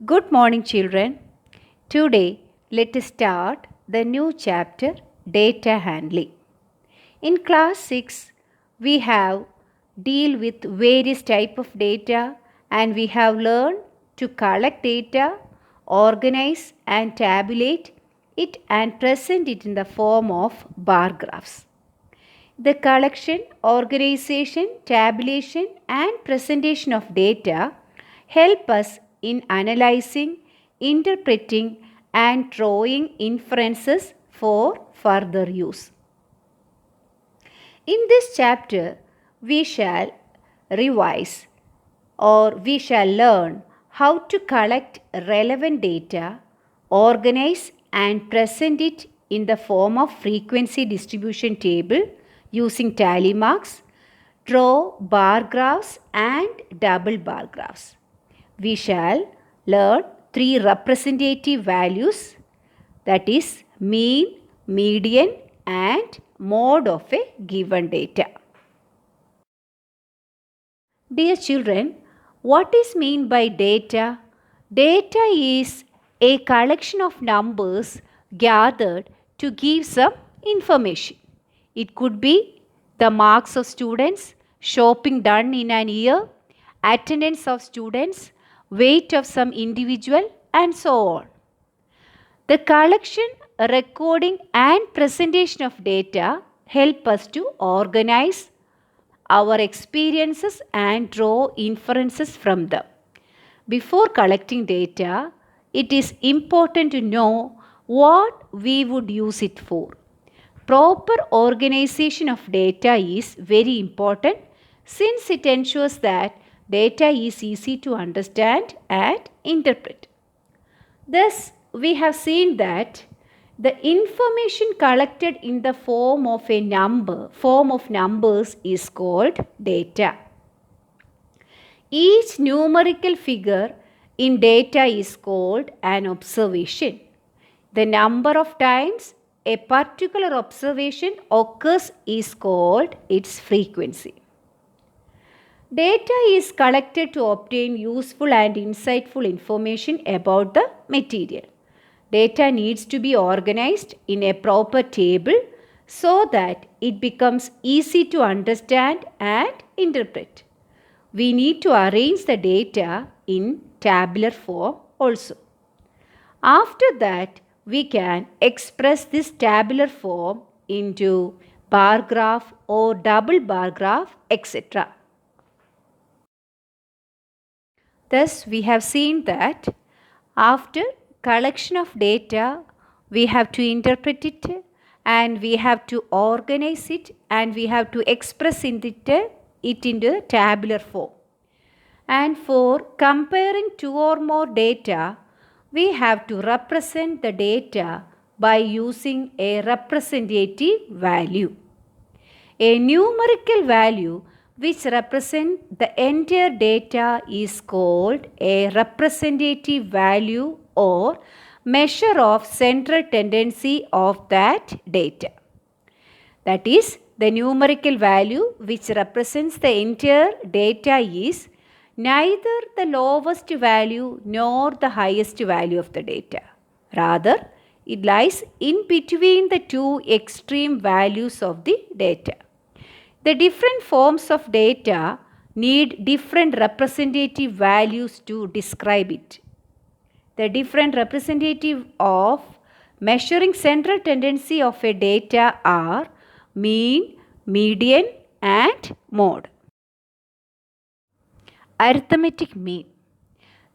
Good morning, children. Today, let us start the new chapter Data Handling. In class 6, we have deal with various type of data and we have learned to collect data, organize and tabulate it and present it in the form of bar graphs. The collection, organization, tabulation, and presentation of data help us in analyzing, interpreting, and drawing inferences for further use. In this chapter, we shall revise or we shall learn how to collect relevant data, organize and present it in the form of frequency distribution table using tally marks, draw bar graphs and double bar graphs. We shall learn three representative values, that is mean, median and mode of a given data. Dear children, what is meant by data? Data is a collection of numbers gathered to give some information. It could be the marks of students, shopping done in an year, attendance of students, weight of some individual and so on. The collection, recording and presentation of data help us to organize our experiences and draw inferences from them. Before collecting data, it is important to know what we would use it for. Proper organization of data is very important since it ensures that data is easy to understand and interpret. Thus, we have seen that the information collected in the form of numbers is called data. Each numerical figure in data is called an observation. The number of times a particular observation occurs is called its frequency. Data is collected to obtain useful and insightful information about the material. Data needs to be organized in a proper table so that it becomes easy to understand and interpret. We need to arrange the data in tabular form also. After that, we can express this tabular form into bar graph or double bar graph, etc. Thus, we have seen that after collection of data, we have to interpret it and we have to organize it and we have to express it into tabular form. And for comparing two or more data, we have to represent the data by using a representative value. A numerical value which represents the entire data is called a representative value or measure of central tendency of that data. That is, the numerical value which represents the entire data is neither the lowest value nor the highest value of the data. Rather, it lies in between the two extreme values of the data. The different forms of data need different representative values to describe it. The different representative of measuring central tendency of a data are mean, median and mode. Arithmetic mean.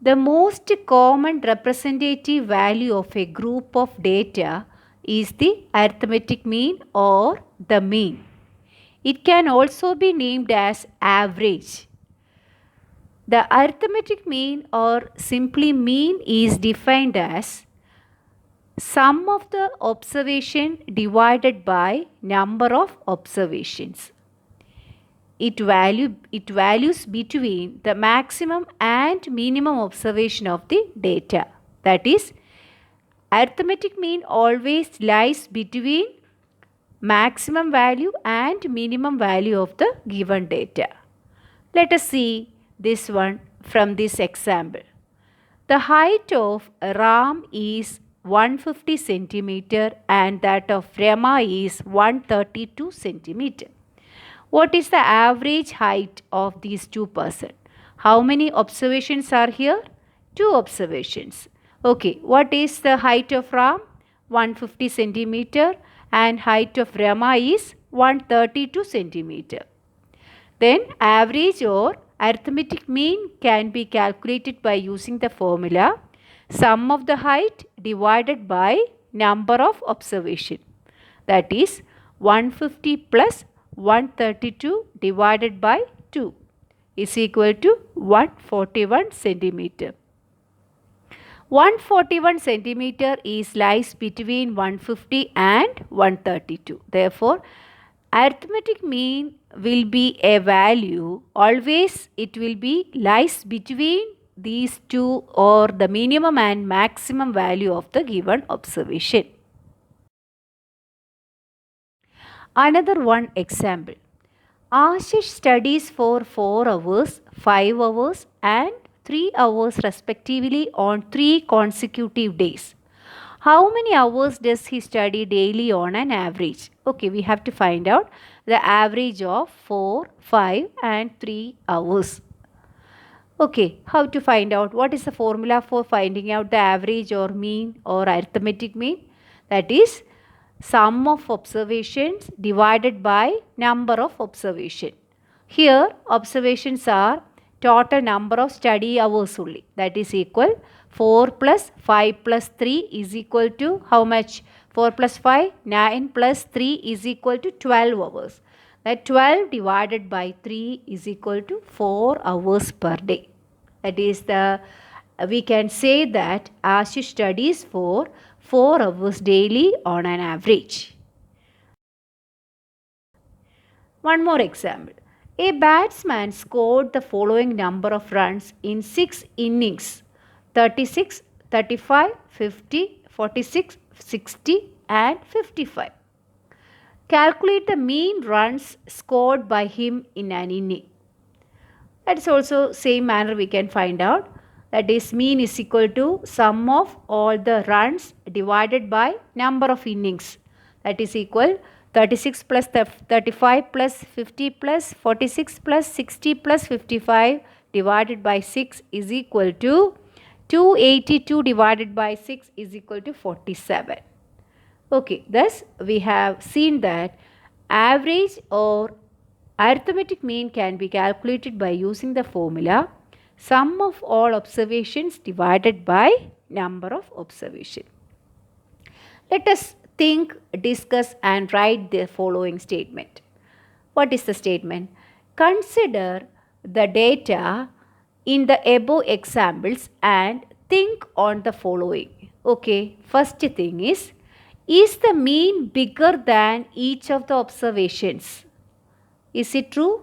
The most common representative value of a group of data is the arithmetic mean or the mean. It can also be named as average. The arithmetic mean or simply mean is defined as sum of the observation divided by number of observations. It values between the maximum and minimum observation of the data. That is, arithmetic mean always lies between maximum value and minimum value of the given data. Let us see this one from this example. The height of Ram is 150 centimeter and that of Rama is 132 centimeter. What is the average height of these two persons? How many observations are here? Two observations. Okay, what is the height of Ram? 150 centimeter and height of Rama is 132 centimeter. Then average or arithmetic mean can be calculated by using the formula sum of the height divided by number of observation. That is 150 plus 132 divided by 2 is equal to 141 centimeter. 141 centimeter lies between 150 and 132. Therefore, arithmetic mean will be a value, always it will be lies between these two or the minimum and maximum value of the given observation. Another one example. Ashish studies for 4 hours, 5 hours and 3 hours respectively on 3 consecutive days. How many hours does he study daily on an average? Okay, we have to find out the average of 4, 5 and 3 hours. Okay, how to find out? What is the formula for finding out the average or mean or arithmetic mean? That is sum of observations divided by number of observation. Here observations are total number of study hours only. That is equal 4 plus 5 plus 3 is equal to how much? 4 plus 5, 9 plus 3 is equal to 12 hours. That 12 divided by 3 is equal to 4 hours per day. That is we can say that Ashish studies for 4 hours daily on an average. One more example. A batsman scored the following number of runs in 6 innings: 36, 35, 50, 46, 60 and 55. Calculate the mean runs scored by him in an inning. That is also same manner we can find out. That is mean is equal to sum of all the runs divided by number of innings. That is equal 36 plus 35 plus 50 plus 46 plus 60 plus 55 divided by 6 is equal to 282 divided by 6 is equal to 47. Okay, thus we have seen that average or arithmetic mean can be calculated by using the formula sum of all observations divided by number of observation. Let us think, discuss and write the following statement. What is the statement? Consider the data in the above examples and think on the following. Okay, first thing is the mean bigger than each of the observations? Is it true?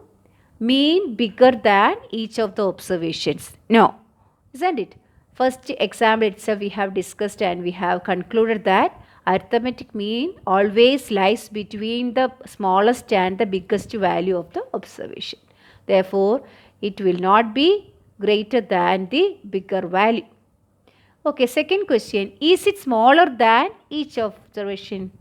Mean bigger than each of the observations? No, isn't it? First example itself we have discussed and we have concluded that arithmetic mean always lies between the smallest and the biggest value of the observation. Therefore, it will not be greater than the bigger value. Okay, second question. Is it smaller than each observation?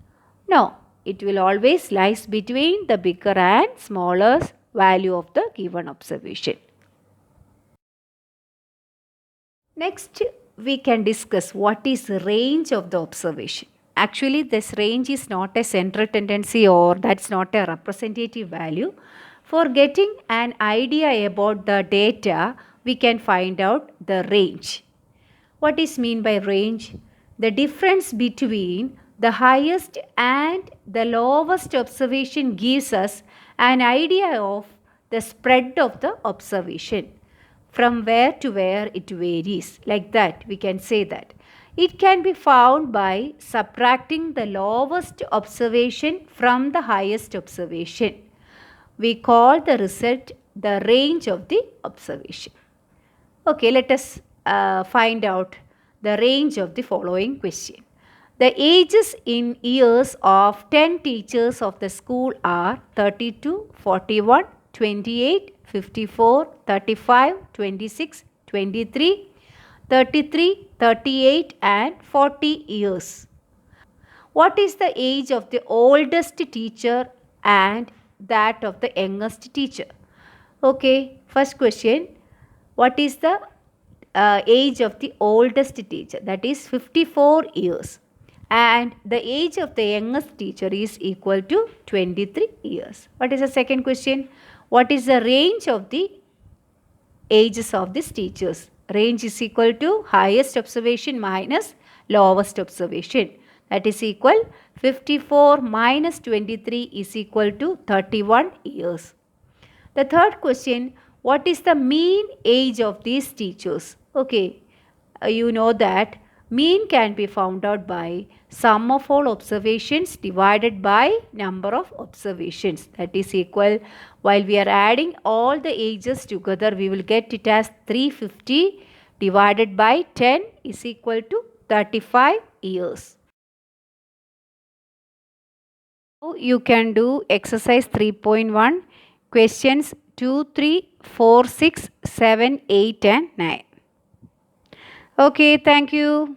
No, it will always lies between the bigger and smaller value of the given observation. Next, we can discuss what is range of the observation. Actually, this range is not a central tendency or that's not a representative value. For getting an idea about the data, we can find out the range. What is mean by range? The difference between the highest and the lowest observation gives us an idea of the spread of the observation. From where to where it varies. Like that, we can say that. It can be found by subtracting the lowest observation from the highest observation. We call the result the range of the observation. Okay, let us find out the range of the following question. The ages in years of 10 teachers of the school are 32, 41, 28, 54, 35, 26, 23, 33, 38 and 40 years. What is the age of the oldest teacher and that of the youngest teacher? Okay, first question. What is the age of the oldest teacher? That is 54 years. And the age of the youngest teacher is equal to 23 years. What is the second question? What is the range of the ages of these teachers? Range is equal to highest observation minus lowest observation. That is equal 54 minus 23 is equal to 31 years. The third question, what is the mean age of these teachers? Okay, you know that mean can be found out by sum of all observations divided by number of observations. That is equal, while we are adding all the ages together, we will get it as 350 divided by 10 is equal to 35 years. Now you can do exercise 3.1, questions 2, 3, 4, 6, 7, 8 and 9. Okay, thank you.